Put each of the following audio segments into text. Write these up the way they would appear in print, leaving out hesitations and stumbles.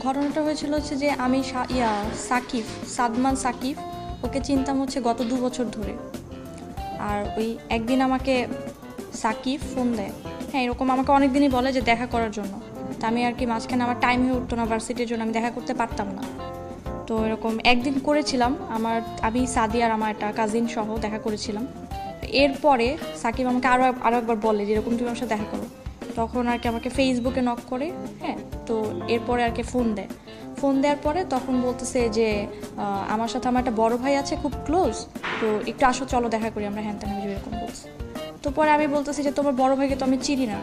ঘটনাটা হয়েছিল হচ্ছে যে আমি সাকিব, সাদমান সাকিব, ওকে চিনতাম হচ্ছে গত 2 বছর ধরে। আর ওই একদিন আমাকে সাকিব ফোন দেয়, হ্যাঁ এরকম আমাকে অনেক দিনই বলে যে দেখা করার জন্য। তা আমি আর কি মাঝখানে আমার টাইম হয়ে উঠতো না ভার্সিটির জন্য, আমি দেখা করতে পারতাম না। তো এরকম একদিন করেছিলাম, আমি সাদি আর আমার একটা কাজিন সহ দেখা করেছিলাম। এরপরে সাকিব আমাকে আরও আরও একবার বলে যে এরকম তুমি আমার সাথে দেখা করো। তখন আর কি আমাকে ফেসবুকে নক করে, হ্যাঁ। তো এরপরে আর কি ফোন দেওয়ার পরে তখন বলতেছে যে আমার সাথে আমার একটা বড় ভাই আছে খুব ক্লোজ, তো একটু আসো চলো দেখা করি আমরা, হ্যান তেন আমি এরকম বলছি। তো পরে আমি বলতেছি যে তোমার বড় ভাইকে তো আমি চিনি না,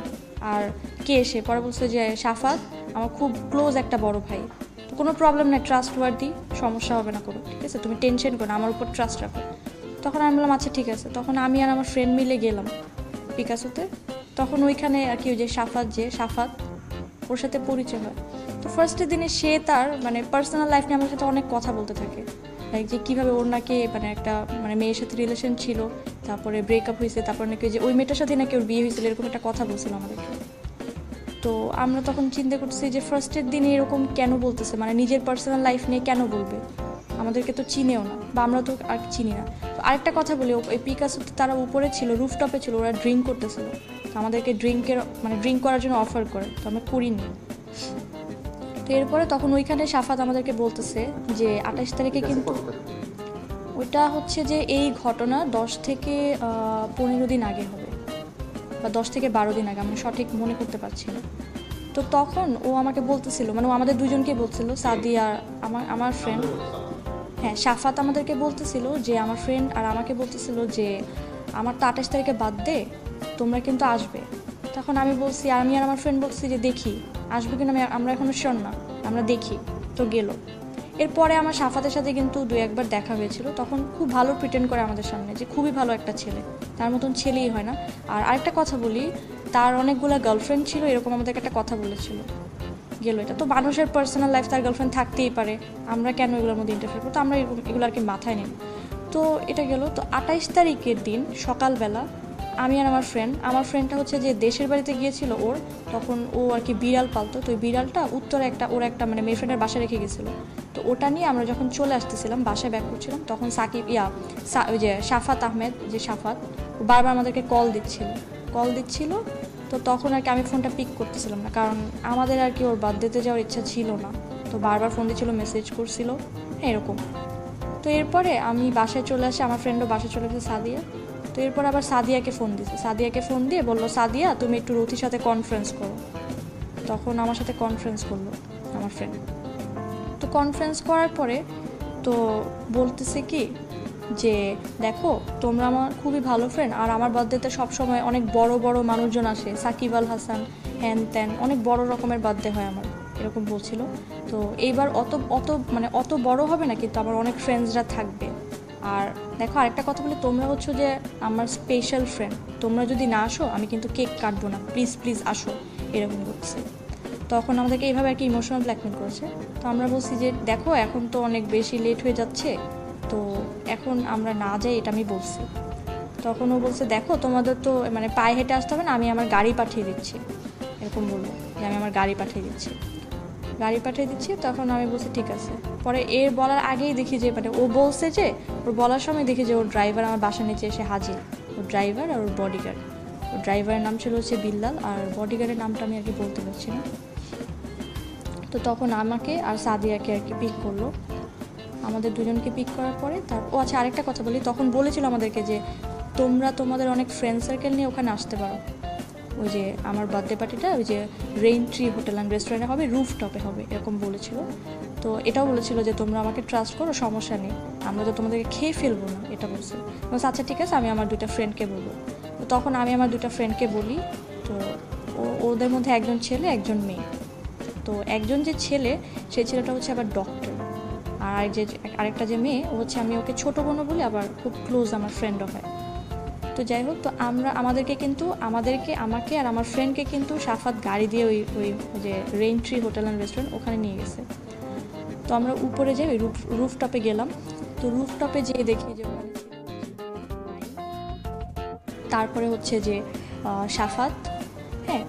আর কে এসে পরে বলছে যে সাফাত আমার খুব ক্লোজ একটা বড় ভাই, তো কোনো প্রবলেম নাই, ট্রাস্টওয়ার্দি, সমস্যা হবে না কোনো, ঠিক আছে তুমি টেনশন করো না, আমার উপর ট্রাস্ট রাখো। তখন আমি বললাম আচ্ছা ঠিক আছে। তখন আমি আর আমার ফ্রেন্ড মিলে গেলাম পিকাসোতে। তখন ওইখানে আর কি ওই যে সাফাত ওর সাথে পরিচয় হয়। তো ফার্স্টের দিনে সে তার মানে পার্সোনাল লাইফ নিয়ে আমার সাথে অনেক কথা বলতে থাকে, লাইক যে কীভাবে ওর নাকি মানে একটা মানে মেয়ের সাথে রিলেশন ছিল, তারপরে ব্রেকআপ হয়েছে, তারপর নাকি যে ওই মেয়েটার সাথে নাকি ওর বিয়ে হয়েছিল, এরকম একটা কথা বলছিল আমাদেরকে। তো আমরা তখন চিন্তা করতেছি যে ফার্স্টের দিনে এরকম কেন বলতেছে, মানে নিজের পার্সোনাল লাইফ নিয়ে কেন বলবে, আমাদেরকে তো চিনেও না বা আমরা তো আর চিনি না। তো আরেকটা কথা বলি, ওই পিকাসোতে তারা উপরে ছিল, রুফটপে ছিল, ওরা ড্রিঙ্ক করতেছিল, তো আমাদেরকে ড্রিঙ্ক করার জন্য অফার করে, তো আমরা করিনি। তো এরপরে তখন ওইখানে সাফাত আমাদেরকে বলতেছে যে 28 তারিখে কিন্তু ওইটা হচ্ছে যে এই ঘটনা 10 থেকে 15 দিন আগে হবে, বা 10 থেকে 12 দিন আগে, আমি সঠিক মনে করতে পারছি না। তো তখন ও আমাকে বলতেছিল, মানে ও আমাদের দুজনকে বলছিল, সাদি আর আমার ফ্রেন্ড, হ্যাঁ সাফাত আমাদেরকে বলতেছিল যে আমার ফ্রেন্ড আর আমাকে বলতেছিল যে আমার তো 28 তারিখে বার্থডে, তোমরা কিন্তু আসবে। তখন আমি বলছি, আমি আর আমার ফ্রেন্ড বলছি যে দেখি আসবো কিনা, আমরা এখনও শিওর না, আমরা দেখি। তো গেল। এরপরে আমার সাফাতের সাথে কিন্তু 2-1বার দেখা হয়েছিল, তখন খুব ভালো প্রিটেন্ড করে আমাদের সামনে যে খুবই ভালো একটা ছেলে, তার মতন ছেলেই হয় না। আর আরেকটা কথা বলি, তার অনেকগুলো গার্লফ্রেন্ড ছিল, এরকম আমাদেরকে একটা কথা বলেছিল। গেল, এটা তো মানুষের পার্সোনাল লাইফ, তার গার্লফ্রেন্ড থাকতেই পারে, আমরা কেন এগুলোর মধ্যে ইন্টারফেয়ার করবো, তো আমরা এগুলো আর কি মাথায় নিই। তো এটা গেল। তো 28 তারিখের দিন সকালবেলা আমি আর আমার ফ্রেন্ডটা হচ্ছে যে দেশের বাড়িতে গিয়েছিল ওর, তখন ও আর কি বিড়াল পালতো, তো ওই বিড়ালটা উত্তরে ওর একটা মানে মেয়ে ফ্রেন্ডের বাসায় রেখে গেছিলো। তো ওটা নিয়ে আমরা যখন চলে আসতেছিলাম, বাসায় ব্যাক করছিলাম, তখন ওই যে সাফাত আহমেদ, যে সাফাত, ও বারবার আমাদেরকে কল দিচ্ছিল। তো তখন আর কি আমি ফোনটা পিক করতেছিলাম না, কারণ আমাদের আর কি ওর বার্থডেতে যাওয়ার ইচ্ছা ছিল না। তো বারবার ফোন দিচ্ছিল, মেসেজ করছিল, হ্যাঁ এরকম। তো এরপরে আমি বাসায় চলে আসি, আমার ফ্রেন্ডও বাসায় চলে গেছে, সাদিয়া। তো এরপর আবার সাদিয়াকে ফোন দিয়ে বললো, সাদিয়া তুমি একটু রথির সাথে কনফারেন্স করো। তখন আমার সাথে কনফারেন্স করলো আমার ফ্রেন্ড। তো কনফারেন্স করার পরে তো বলতেছে কি যে দেখো তোমরা আমার খুবই ভালো ফ্রেন্ড, আর আমার বার্থডেতে সবসময় অনেক বড় বড় মানুষজন আসে, সাকিব আল হাসান, হ্যান ত্যান, অনেক বড় রকমের বার্থডে হয় আমার, এরকম বলছিল। তো এইবার অত বড় হবে না, কিন্তু আমার অনেক ফ্রেন্ডসরা থাকবে। আর দেখো আরেকটা কথা বলি, তোমরা হচ্ছে যে আমার স্পেশাল ফ্রেন্ড, তোমরা যদি না আসো আমি কিন্তু কেক কাটবো না, প্লিজ প্লিজ আসো, এরকম করছে। তখন আমাদেরকে এইভাবে আর কি ইমোশনাল ব্ল্যাকমেল করেছে। তো আমরা বলছি যে দেখো এখন তো অনেক বেশি লেট হয়ে যাচ্ছে, তো এখন আমরা না যাই, এটা আমি বলছি। তখন ও বলছে দেখো তোমাদের তো মানে পায়ে হেঁটে আসতে হবে না, আমি আমার গাড়ি পাঠিয়ে দিচ্ছি, এরকম বললো যে আমি আমার গাড়ি পাঠিয়ে দিচ্ছি। তখন আমি বলছি ঠিক আছে। পরে এর বলার আগেই দেখি যে মানে ও বলছে যে ওর বলার সময় দেখি যে ওর ড্রাইভার আমার বাসার নিচে এসে হাজির, ওর ড্রাইভার আর ওর বডিগার্ড। ওর ড্রাইভারের নাম ছিল হচ্ছে বিল্লাল, আর বডিগার্ডের নামটা আমি আর কি বলতে পারছি না। তো তখন আমাকে আর সাদিয়াকে আর কি পিক করলো, আমাদের দুজনকে পিক করার পরে আচ্ছা আরেকটা কথা বলি, তখন বলেছিল আমাদেরকে যে তোমরা তোমাদের অনেক ফ্রেন্ড সার্কেল নিয়ে ওখানে আসতে পারো, ওই যে আমার বার্থডে পার্টিটা ওই যে রেইন ট্রি হোটেল অ্যান্ড রেস্টুরেন্টে হবে, রুফটপে হবে, এরকম বলেছিল। তো এটাও বলেছিল যে তোমরা আমাকে ট্রাস্ট করো, সমস্যা নেই, আমরা তো তোমাদেরকে খেয়ে ফেলবো না, এটা বলছে। আচ্ছা ঠিক আছে, আমি আমার 2টা ফ্রেন্ডকে বলবো। তো তখন আমি আমার 2টা ফ্রেন্ডকে বলি। তো ওদের মধ্যে একজন ছেলে একজন মেয়ে। তো একজন যে ছেলে, সেই ছেলেটা হচ্ছে আবার ডক্টর, আর আরেকটা যে মেয়ে, ও হচ্ছে আমি ওকে ছোটো বোনও বলি, আবার খুব ক্লোজ আমার ফ্রেন্ডও হয়। তো যাই হোক, তো আমাকে আর আমার ফ্রেন্ডকে কিন্তু সাফাত গাড়ি দিয়ে ওই ওই যে rain tree hotel and restaurant ওখানে নিয়ে গেছে। তো আমরা উপরে যাই, ওই রুফটপে গেলাম। তো রুফটপে যেয়ে দেখি যে ওখানে তারপরে হচ্ছে যে সাফাত, হ্যাঁ,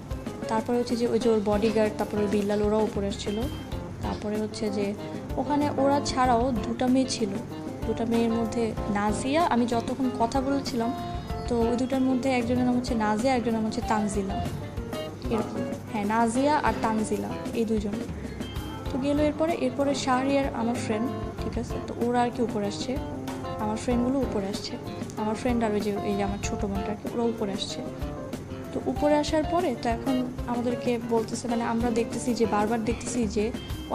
তারপরে হচ্ছে যে ওই যে ওর বডিগার্ড, তারপরে ওই বিল্লাল, ওরাও উপরে এসেছিলো। তারপরে হচ্ছে যে ওখানে ওরা ছাড়াও দুটা মেয়ে ছিল, দুটা মেয়ের মধ্যে নাজিয়া, আমি যতক্ষণ কথা বলেছিলাম তো ওই দুটার মধ্যে একজনের নাম হচ্ছে নাজিয়া, একজনের নাম হচ্ছে তানজিলা, এরকম। হ্যাঁ, নাজিয়া আর তানজিলা, এই দুজন। তো গেলো। এরপরে শাহরিয়ার আমার ফ্রেন্ড, ঠিক আছে, তো ওরা আর কি উপরে আসছে, আমার ফ্রেন্ডগুলো উপরে আসছে, আমার ফ্রেন্ড আর ওই যে আমার ছোটো বোনটা আর কি, ওরা উপরে আসছে। তো উপরে আসার পরে তো এখন আমাদেরকে বলতেছে, মানে আমরা দেখতেছি যে বারবার দেখতেছি যে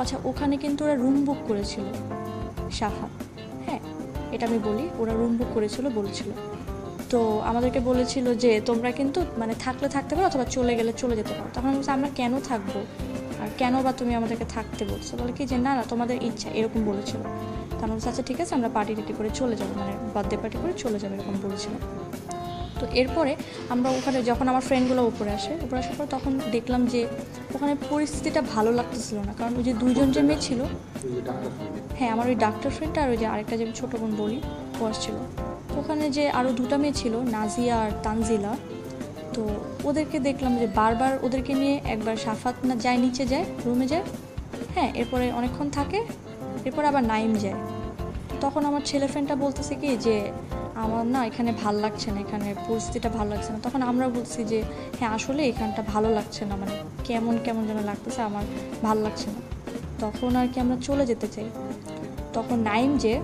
আচ্ছা ওখানে কিন্তু ওরা রুম বুক করেছিল সাফাত, হ্যাঁ এটা আমি বলি, ওরা রুম বুক করেছিল বলেছিল। তো আমাদেরকে বলেছিল যে তোমরা কিন্তু মানে থাকলে থাকতে পারো অথবা চলে গেলে চলে যেতে পারো। তখন বলছি আমরা কেন থাকবো, আর কেন বা তুমি আমাদেরকে থাকতে বলছো? বলে কি যে না না তোমাদের ইচ্ছা, এরকম বলেছিল। তখন বলছে আচ্ছা ঠিক আছে আমরা পার্টি টাটি করে চলে যাবো, মানে বার্থডে পার্টি করে চলে যাবো, এরকম বলেছিল। তো এরপরে আমরা ওখানে যখন আমার ফ্রেন্ডগুলো উপরে আসার পর তখন দেখলাম যে ওখানে পরিস্থিতিটা ভালো লাগতেছিল না, কারণ ওই যে দুইজন যে মেয়ে ছিল, হ্যাঁ আমার ওই ডাক্তার ফ্রেন্ডটা আর ওই যে আরেকটা যে ছোটো বোন বলি ও আসছিল। ওখানে যে আরও দুটা মেয়ে ছিল নাজিয়া আর তানজিলা, তো ওদেরকে দেখলাম যে বারবার ওদেরকে নিয়ে একবার সাফাত না যায়, নিচে যায়, রুমে যায়, হ্যাঁ এরপরে অনেকক্ষণ থাকে, এরপর আবার নাইম যায়। তখন আমার ছেলে ফ্রেন্ডটা বলতেছে কি যে আমার না এখানে ভাল লাগছে না, এখানে পরিস্থিতিটা ভালো লাগছে না। তখন আমরা বলছি যে হ্যাঁ আসলে এখানটা ভালো লাগছে না, মানে কেমন কেমন যেন লাগতেছে, আমার ভাল লাগছে না। তখন আর কি আমরা চলে যেতে চাই। তখন নাইম যে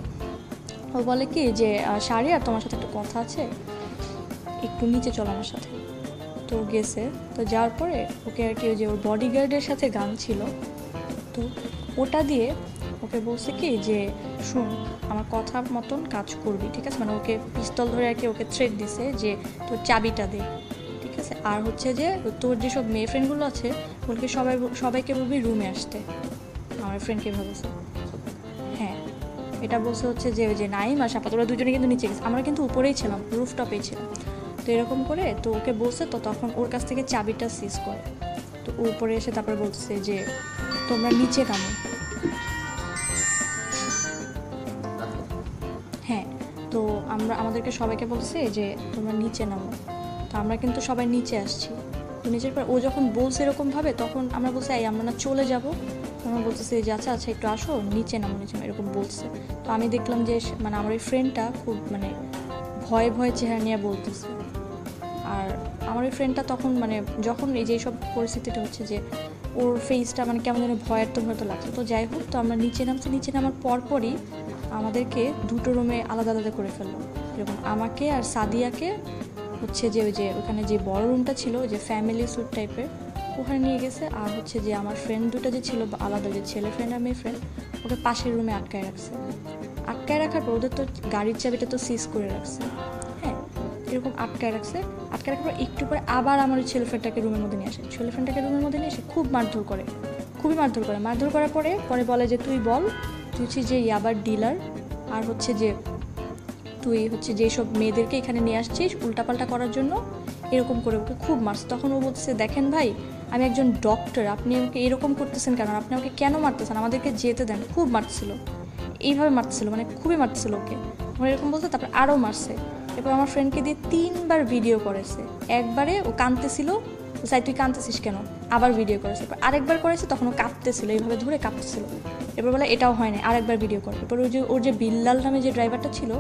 ও বলে কি যে শাহরিয়ার তোমার সাথে একটা কথা আছে, একটু নিচে চলো আমার সাথে। তো গেছে, তো যাওয়ার পরে ওকে আর কি ওই যে ওর বডিগার্ডের সাথে গান ছিল, তো ওটা দিয়ে ওকে বলছে কি যে শুন আমার কথার মতন কাজ করবি, ঠিক আছে, মানে ওকে পিস্তল ধরে আর কি ওকে থ্রেট দিছে যে তোর চাবিটা দে, ঠিক আছে, আর হচ্ছে যে তোর যেসব মেয়ে ফ্রেন্ডগুলো আছে ওকে সবাইকে বলবি রুমে আসতে। আমার ফ্রেন্ডকে ভাবছে, হ্যাঁ এটা বলছে হচ্ছে যে ওই যে নাইম আর সাফাত ওরা দুজনে কিন্তু নিচে গেছে, আমরা কিন্তু উপরেই ছিলাম, রুফটপেই ছিলাম। তো এরকম করে তো ওকে বলছে, তো তখন ওর কাছ থেকে চাবিটা সিজ করে। তো ও উপরে এসে তারপরে বলছে যে তোমরা নিচে নামো। হ্যাঁ, তো আমাদেরকে সবাইকে বলছে যে তোমরা নিচে নামো। তো আমরা কিন্তু সবাই নিচে আসছি। তো নিচের পর ও যখন বলছে এরকমভাবে, তখন আমরা বলছি এই আমরা না চলে যাবো। আমরা বলতেছি যে আচ্ছা আচ্ছা একটু আসো, নিচে নামো এরকম বলছে। তো আমি দেখলাম যে মানে আমার ওই ফ্রেন্ডটা খুব মানে ভয়ে ভয়ে চেহারা নিয়ে বলতেছে। আর আমার ওই ফ্রেন্ডটা তখন মানে যখন এই যে সব পরিস্থিতিটা হচ্ছে যে ওর ফেসটা মানে কেমন যেন ভয়ের তো লাগছে। তো যাই হোক, তো আমরা নিচে নামার পরপরই আমাদেরকে দুটো রুমে আলাদা আলাদা করে ফেললো। যেরকম আমাকে আর সাদিয়াকে হচ্ছে যে ওই যে ওখানে যে বড় রুমটা ছিল ওই যে ফ্যামিলি স্যুট টাইপের, ওখানে নিয়ে গেছে। আর হচ্ছে যে আমার ফ্রেন্ড দুটো যে ছিল আলাদা, যে ছেলে ফ্রেন্ড আর মেয়ে ফ্রেন্ড, ওকে পাশের রুমে আটকায় রাখছে। আটকায় রাখার পর ওদের তো গাড়ির চাবিটা তো সিজ করে রাখছে, হ্যাঁ এরকম আটকায় রাখার পর একটু পরে আবার আমার ওই ছেলে ফ্রেন্ডটাকে রুমের মধ্যে নিয়ে আসে। ছেলে ফ্রেন্ডটাকে রুমের মধ্যে নিয়ে এসে খুবই মারধর করার পরে বলে যে তুই বল, তুই হচ্ছে যে ইয়াবার ডিলার, আর হচ্ছে যে তুই হচ্ছে যেসব মেয়েদেরকে এখানে নিয়ে আসছিস উল্টাপাল্টা করার জন্য, এরকম করে ওকে খুব মারছে। তখন ও বলছে দেখেন ভাই আমি একজন ডক্টর, আপনি আমাকে এরকম করতেছেন কেন, আপনি আমাকে কেন মারতেছেন, আমাদেরকে যেতে দেন। খুব মারছিল, এইভাবে মারছিল, মানে খুবই মারছিল ওকে। ওরা এরকম বলতে তারপর আরও মারছে। এরপর আমার ফ্রেন্ডকে দিয়ে 3বার ভিডিও করেছে। একবারে ও কাঁদতেছিল, চাই তুই কাঁদতেছিস কেন, আবার ভিডিও করেছে। এরপর আরেকবার করেছে, তখন ও কাঁপতেছিল, এইভাবে ধরে কাঁপতেছিল। এরপর বলে এটাও হয় না, আরেকবার ভিডিও করে। এরপর ওর যে বিল্লাল নামে যে ড্রাইভারটা ছিল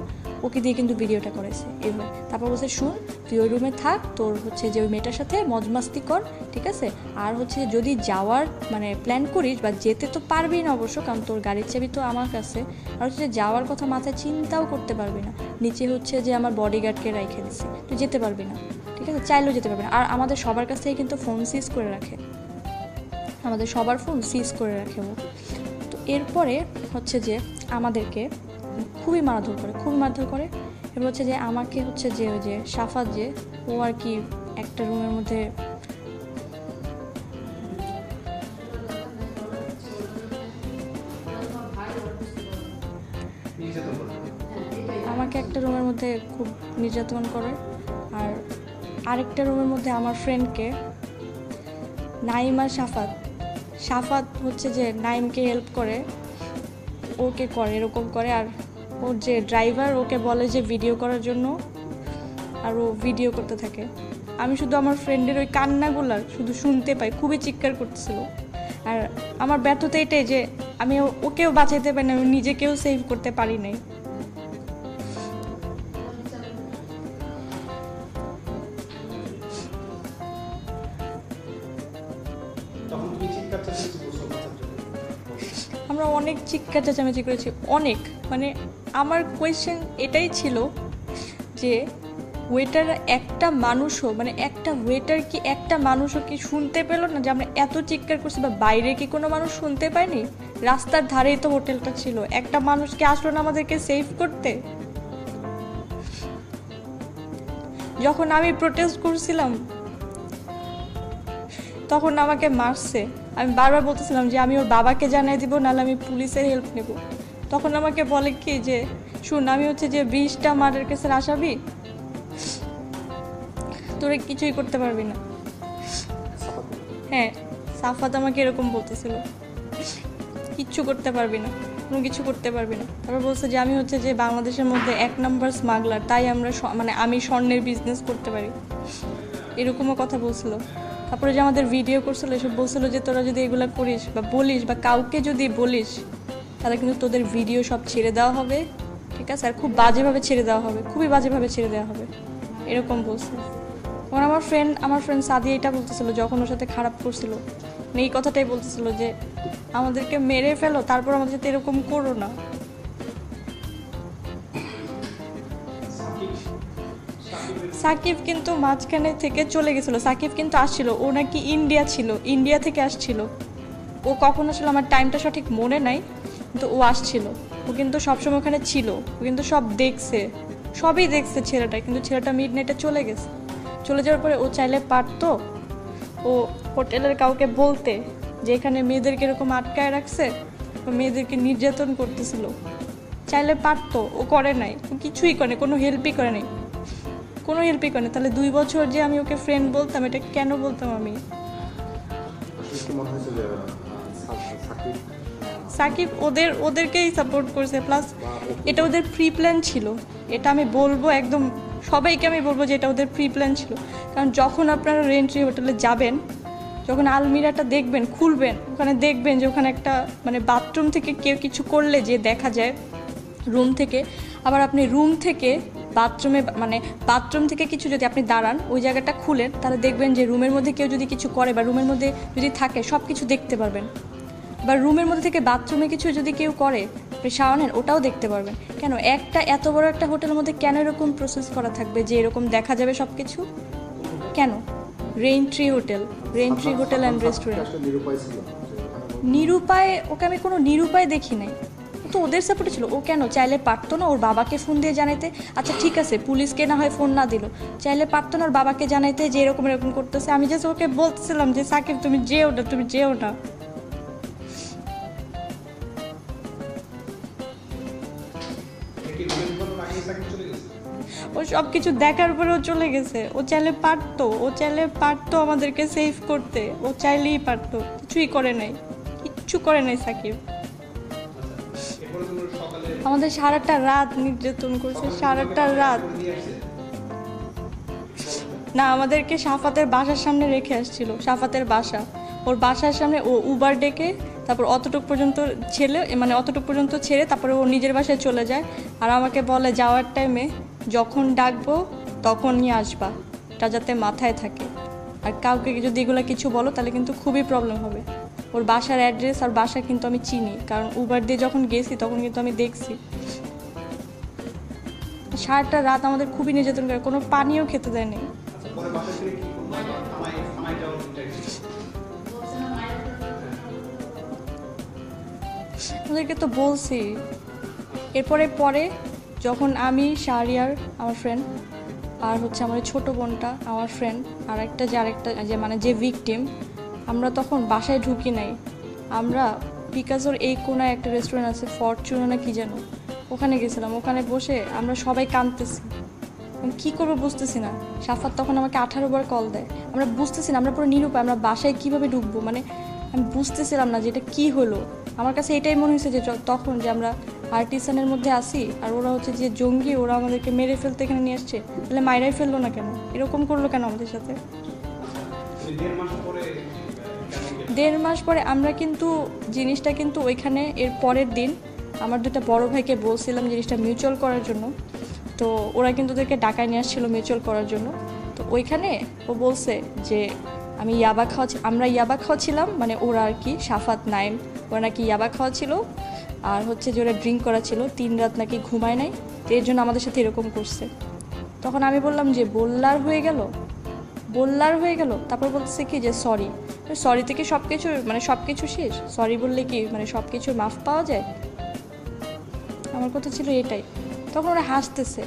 ওকে দিয়ে কিন্তু ভিডিওটা করেছে এইভাবে। তারপর বলছে শুন তুই ওই রুমে থাক, তোর হচ্ছে যে ওই মেয়েটার সাথে মজমাস্তি কর, ঠিক আছে, আর হচ্ছে যদি যাওয়ার মানে প্ল্যান করিস বা যেতে তো পারবি না অবশ্য, কারণ তোর গাড়ির চাবি তো আমার কাছে, আর হচ্ছে যাওয়ার কথা মাথায় চিন্তাও করতে পারবি না, নিচে হচ্ছে যে আমার বডিগার্ডকে রেখে দিছি, তুই যেতে পারবি না, ঠিক আছে, চাইলেও যেতে পারবি না। আর আমাদের সবার কাছ থেকে কিন্তু ফোন সিজ করে রাখে, আমাদের সবার ফোন সিজ করে রাখে ও। তো এরপরে হচ্ছে যে আমাদেরকে খুবই মারধর করে। এবার হচ্ছে যে আমাকে হচ্ছে যে ওই যে সাফাত যে ও আর কি একটা রুমের মধ্যে খুব নির্যাতন করে। আর আরেকটা রুমের মধ্যে আমার ফ্রেন্ডকে নাইম আর সাফাত হচ্ছে যে নাইমকে হেল্প করে, ওকে করে এরকম করে। আর ওর যে ড্রাইভার ওকে বলে যে ভিডিও করার জন্য, আর ও ভিডিও করতে থাকে। আমি শুধু আমার ফ্রেন্ডের ওই কান্নাগুলার শুধু শুনতে পাই, খুবই চিৎকার করতেছিল। আর আমার ব্যর্থতা এটাই যে আমি ওকেও বাঁচাইতে পারি না, আমি নিজেকেও সেভ করতে পারি নাই। আমরা অনেক চিৎকার চেঁচামেচি করেছি, অনেক। মানে আমার কোয়েশ্চেন এটাই ছিল যে ওয়েটার একটা মানুষও, মানে একটা ওয়েটার কি একটা মানুষও কি শুনতে পেল না যে আমরা এত চিৎকার করছি, বা বাইরে কি কোনো মানুষ শুনতে পায়নি? রাস্তার ধারেই তো হোটেলটা ছিল, একটা মানুষ কি আসলো না আমাদেরকে সেভ করতে? যখন আমি প্রোটেস্ট করছিলাম তখন আমাকে মারছে। আমি বারবার বলতেছিলাম যে আমি ওর বাবাকে জানাই দিব, নাহলে আমি পুলিশের হেল্প নেব। তখন আমাকে বলে কি যে শুন, আমি হচ্ছে যে 20টা মার্ডার কেসের আসামি, তোরা কিছুই করতে পারবি না। হ্যাঁ, সাফাত আমাকে এরকম বলতেছিল, কিচ্ছু করতে পারবি না, কোনো কিছু করতে পারবি না। তারপর বলছে যে আমি হচ্ছে যে বাংলাদেশের মধ্যে 1 নম্বর স্মাগলার, তাই আমরা মানে আমি স্বর্ণের বিজনেস করতে পারি, এরকমও কথা বলছিল। তারপরে যে আমাদের ভিডিও করছিল এসব বলছিল যে তোরা যদি এগুলো করিস বা বলিস বা কাউকে যদি বলিস তাহলে কিন্তু তোদের ভিডিও সব ছেড়ে দেওয়া হবে, ঠিক আছে, আর খুব বাজেভাবে ছেড়ে দেওয়া হবে, খুবই বাজেভাবে ছেড়ে দেওয়া হবে, এরকম বলছে। তখন আমার ফ্রেন্ড সাদিয়া এটা বলতেছিল যখন ওর সাথে খারাপ করছিল, মানে এই কথাটাই বলতেছিল যে আমাদেরকে মেরে ফেলো, তারপর আমাদের সাথে এরকম করো না। সাকিব কিন্তু মাঝখানে থেকে চলে গেছিল, সাকিব কিন্তু আসছিল, ও নাকি ইন্ডিয়া ছিল, ইন্ডিয়া থেকে আসছিল। ও কখন আসলে আমার টাইমটা সঠিক মনে নাই, কিন্তু ও আসছিল, ও কিন্তু সবসময় ওখানে ছিল, ও কিন্তু সব দেখছে, সবই দেখছে ছেলেটা, কিন্তু ছেলেটা মিডনাইটে চলে গেছে। চলে যাওয়ার পরে ও চাইলে পারতো ও হোটেলের কাউকে বলতে যে এখানে মেয়েদেরকে এরকম আটকায় রাখছে, মেয়েদেরকে নির্যাতন করতেছিল, চাইলে পারতো, ও করে নাই, ও কিছুই করে, কোনো হেল্পই করে নাই, কোনো হেল্পই করে না। তাহলে 2 বছর যে আমি ওকে ফ্রেন্ড বলতাম, এটা কেন বলতাম আমি? সাকিব ওদেরকেই সাপোর্ট করছে, প্লাস এটা ওদের প্রি প্ল্যান ছিল, এটা আমি বলবো একদম সবাইকে, আমি বলবো যে এটা ওদের প্রি প্ল্যান ছিল। কারণ যখন আপনারা রেন্ট্রি হোটেলে যাবেন, যখন আলমিরাটা দেখবেন, খুলবেন, ওখানে দেখবেন যে ওখানে একটা মানে বাথরুম থেকে কেউ কিছু করলে যে দেখা যায় রুম থেকে, আবার আপনি রুম থেকে বাথরুমে, মানে বাথরুম থেকে কিছু যদি আপনি দাঁড়ান, ওই জায়গাটা খুলেন, তাহলে দেখবেন যে রুমের মধ্যে কেউ যদি কিছু করে বা রুমের মধ্যে যদি থাকে সব কিছু দেখতে পারবেন। বা রুমের মধ্যে থেকে বাথরুমে কিছু যদি কেউ করে, আপনি শাওয়ার ওটাও দেখতে পারবেন। কেন একটা এত বড় একটা হোটেলের মধ্যে কেন এরকম প্রসেস করা থাকবে যে এরকম দেখা যাবে সব কিছু? কেন? Raintree hotel and restaurant. নিরুপায়, ওকে আমি কোনো নিরুপায় দেখি নাই, তো ওদের সাপোর্টে ছিল। ও কেন চাইলে পারতো না ওর বাবাকে ফোন দিয়ে জানাইতে? আচ্ছা ঠিক আছে, পুলিশকে না হয় ফোন না দিল, চাইলে পারতো না ওর বাবাকে জানাইতে যে এরকম এরকম করতেছে? আমি জাস্ট ওকে বলতেছিলাম যে সাকিব তুমি যেও না, তুমি যেও না। ও সব কিছু দেখার পরেও চলে গেছে। ও চাইলে পারতো আমাদেরকে সেভ করতে, ও চাইলেই পারতো, কিছুই করে নাই, কিচ্ছু করে নাই সাকিব। আমাদের সারাটা রাত নির্যাতন করছে, সারাটা রাত। না, আমাদেরকে সাফাতের বাসার সামনে রেখে আসছিল, সাফাতের বাসা, ওর বাসার সামনে ও উবার ডেকে তারপর অতটুকু পর্যন্ত ছেড়ে তারপরে ও নিজের বাসায় চলে যায়। আর আমাকে বলে যাওয়ার টাইমে যখন ডাকবো তখনই আসবা, এটা যাতে মাথায় থাকে, আর কাউকে যদি এগুলো কিছু বলো তাহলে কিন্তু খুবই প্রবলেম হবে। ওর বাসার অ্যাড্রেস আর বাসা কিন্তু আমি চিনি, কারণ উবার দিয়ে যখন গেছি তখন কিন্তু আমি দেখছি। সারাটা রাত আমাদের খুবই নির্যাতন করে, কোনো পানিও খেতে দেয়নি। ওদেরকে তো বলছি। পরে যখন আমি, শাহরিয়ার আমার ফ্রেন্ড, আর হচ্ছে আমার ছোট বোনটা আমার ফ্রেন্ড, আর একটা যে ভিকটিম, আমরা তখন বাসায় ঢুকি নাই, আমরা পিকাজোর এই কোনায় একটা রেস্টুরেন্ট আছে, ফরচুন না কি যেন, ওখানে গেছিলাম। ওখানে বসে আমরা সবাই কাঁদতেছি, কী করবো বুঝতেছি না। সাফাত তখন আমাকে 18 বার কল দেয়, আমরা বুঝতেছি না, আমরা পুরো নিরুপায়, আমরা বাসায় কীভাবে ঢুকবো, মানে আমি বুঝতেছিলাম না যে এটা কী হলো। আমার কাছে এটাই মনে হয়েছে যে তখন যে আমরা আর্টিসানের মধ্যে আসি, আর ওরা হচ্ছে যে জঙ্গি, ওরা আমাদেরকে মেরে ফেলতে এখানে নিয়ে আসছে, তাহলে মাইরাই ফেললো না কেন, এরকম করলো কেন আমাদের সাথে? 1.5 মাস পরে আমরা কিন্তু জিনিসটা কিন্তু ওইখানে এর পরের দিন আমার 2টা বড় ভাইকে বলছিলাম জিনিসটা মিউচুয়াল করার জন্য। তো ওরা কিন্তু ওদেরকে ডাকায় নিয়ে আসছিল মিউচুয়াল করার জন্য। তো ওইখানে ও বলছে যে আমরা ইয়াবা খাওয়াছিলাম, মানে ওরা আর কি, সাফাত নাইম, ওরা নাকি ইয়াবা খাওয়া ছিল, আর হচ্ছে যে ওরা ড্রিঙ্ক করা ছিল, 3 রাত নাকি ঘুমায় নাই, তো এর জন্য আমাদের সাথে এরকম করছে। তখন আমি বললাম যে বললার হয়ে গেল। তারপর বলছে কি যে সরি থেকে সব কিছু শেষ, সরি বললে কি মানে সব কিছুর মাফ পাওয়া যায়? আমার কথা ছিল এটাই। তখন ওরা হাসতেছে,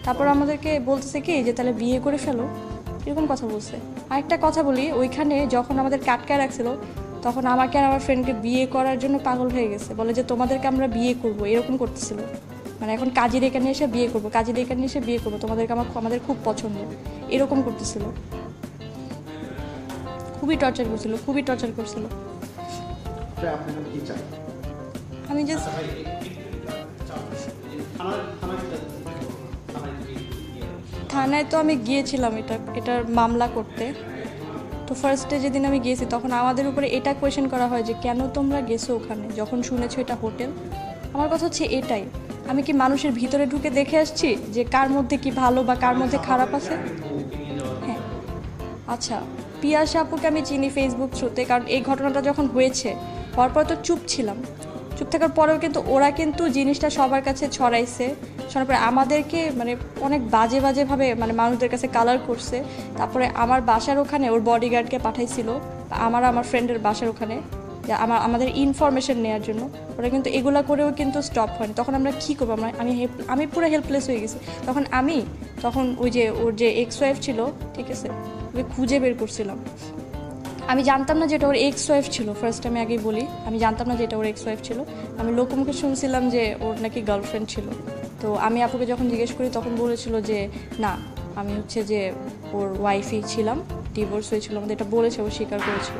তারপর আমাদেরকে বলতেছে কি যে তাহলে বিয়ে করে ফেলো, এরকম কথা বলছে। আরেকটা কথা বলি, ওইখানে যখন আমাদের কাটকায় রাখছিল তখন আমাকে আর আমার ফ্রেন্ডকে বিয়ে করার জন্য পাগল হয়ে গেছে, বলে যে তোমাদেরকে আমরা বিয়ে করবো, এরকম করতেছিল। মানে এখন কাজের এখানে এসে বিয়ে করবো, তোমাদেরকে আমাদের খুব পছন্দ, এরকম করতেছিল। খুবই টর্চার করছিল। আমি জাস্ট থানায় তো আমি গিয়েছিলাম এটার মামলা করতে। তো ফার্স্টে যেদিন আমি গিয়েছি তখন আমাদের উপরে এটা কোয়েশ্চেন করা হয় যে কেন তোমরা গেছো ওখানে, যখন শুনেছো এটা হোটেল। আমার কথা হচ্ছে এটাই, আমি কি মানুষের ভিতরে ঢুকে দেখে আসছি যে কার মধ্যে কি ভালো বা কার মধ্যে খারাপ আছে? হ্যাঁ, আচ্ছা, পিয়াসা আপুকে আমি চিনি ফেসবুক থ্রুতে, কারণ এই ঘটনাটা যখন হওয়ার পর তো চুপ থাকার পরেও কিন্তু ওরা কিন্তু জিনিসটা সবার কাছে শোনার পরে আমাদেরকে মানে অনেক বাজেভাবে মানে মানুষদের কাছে কালার করছে। তারপরে আমার বাসার ওখানে ওর বডিগার্ডকে পাঠাইছিল, আমার ফ্রেন্ডের বাসার ওখানে, যে আমাদের ইনফরমেশন নেওয়ার জন্য। ওরা কিন্তু এগুলা করেও কিন্তু স্টপ হয়নি। তখন আমরা কী করবো, আমি পুরো হেল্পলেস হয়ে গেছি। তখন ওই যে ওর যে এক্স ওয়াইফ ছিল, ঠিক আছে, ওকে খুঁজে বের করছিলাম। আমি জানতাম না যেটা ওর এক্স ওয়াইফ ছিল, ফার্স্ট আমি আগেই বলি, আমি জানতাম না যে এটা ওর এক্স ওয়াইফ ছিল। আমি লোকমুখে শুনছিলাম যে ওর নাকি গার্লফ্রেন্ড ছিল। তো আমি আপুকে যখন জিজ্ঞেস করি তখন বলেছিল যে না, আমি হচ্ছে যে ওর ওয়াইফই ছিলাম, ডিভোর্স হয়েছিল আমাদের, এটা বলেছে, ও স্বীকার করেছিল।